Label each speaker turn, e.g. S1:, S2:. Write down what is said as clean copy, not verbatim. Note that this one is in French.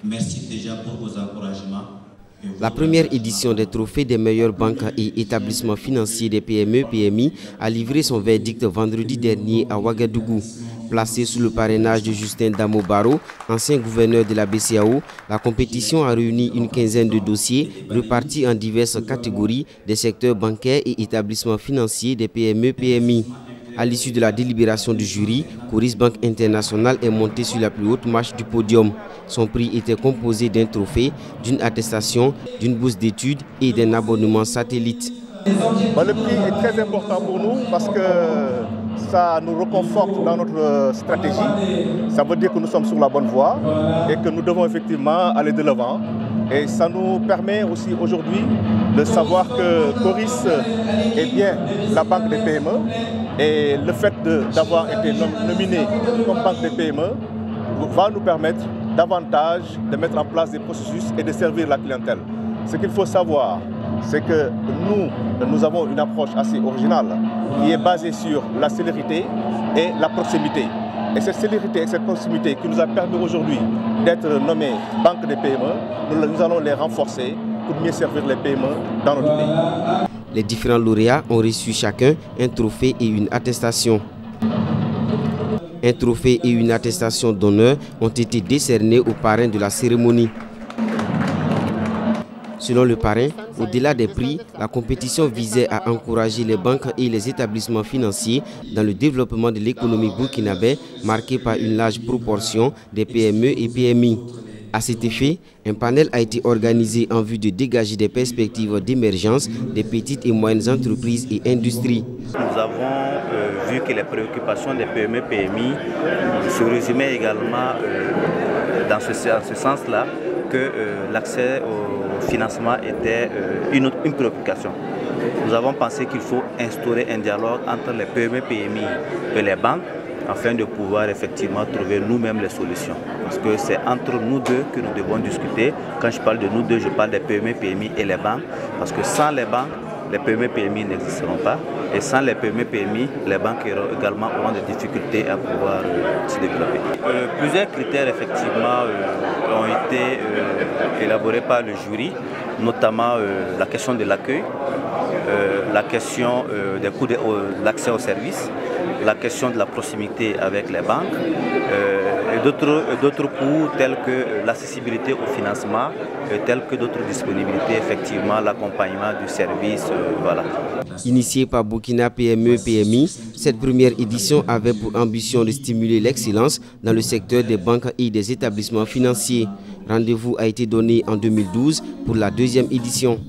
S1: Merci déjà pour vos encouragements.
S2: La première édition des trophées des meilleures banques et établissements financiers des PME-PMI a livré son verdict vendredi dernier à Ouagadougou. Placée sous le parrainage de Justin Damo Barrow, ancien gouverneur de la BCEAO, la compétition a réuni une quinzaine de dossiers repartis en diverses catégories des secteurs bancaires et établissements financiers des PME-PMI. À l'issue de la délibération du jury, Coris Banque International est monté sur la plus haute marche du podium. Son prix était composé d'un trophée, d'une attestation, d'une bourse d'études et d'un abonnement satellite.
S3: Le prix est très important pour nous parce que ça nous reconforte dans notre stratégie. Ça veut dire que nous sommes sur la bonne voie et que nous devons effectivement aller de l'avant. Et ça nous permet aussi aujourd'hui de savoir que Coris est bien la banque des PME. Et le fait d'avoir été nominé comme banque des PME va nous permettre davantage de mettre en place des processus et de servir la clientèle. Ce qu'il faut savoir, c'est que nous avons une approche assez originale qui est basée sur la célérité et la proximité. Et cette célérité et cette proximité qui nous a permis aujourd'hui d'être nommés banque des PME, nous allons les renforcer pour mieux servir les PME dans notre pays.
S2: Les différents lauréats ont reçu chacun un trophée et une attestation. Un trophée et une attestation d'honneur ont été décernés aux parrains de la cérémonie. Selon le parrain, au-delà des prix, la compétition visait à encourager les banques et les établissements financiers dans le développement de l'économie burkinabé, marquée par une large proportion des PME et PMI. À cet effet, un panel a été organisé en vue de dégager des perspectives d'émergence des petites et moyennes entreprises et industries.
S4: Nous avons vu que les préoccupations des PME-PMI se résumaient également dans ce sens-là, que l'accès au financement était une préoccupation. Nous avons pensé qu'il faut instaurer un dialogue entre les PME-PMI et les banques afin de pouvoir effectivement trouver nous-mêmes les solutions. Parce que c'est entre nous deux que nous devons discuter. Quand je parle de nous deux, je parle des PME-PMI et les banques. Parce que sans les banques, les PME-PMI n'existeront pas. Et sans les PME-PMI, les banques également auront des difficultés à pouvoir se développer. Plusieurs critères effectivement ont été élaborés par le jury, notamment la question de l'accueil, la question des coûts de l'accès aux services, la question de la proximité avec les banques et d'autres coûts tels que l'accessibilité au financement, tels que d'autres disponibilités, effectivement l'accompagnement du service. Voilà.
S2: Initiée par Burkina PME-PMI, cette première édition avait pour ambition de stimuler l'excellence dans le secteur des banques et des établissements financiers. Rendez-vous a été donné en 2012 pour la deuxième édition.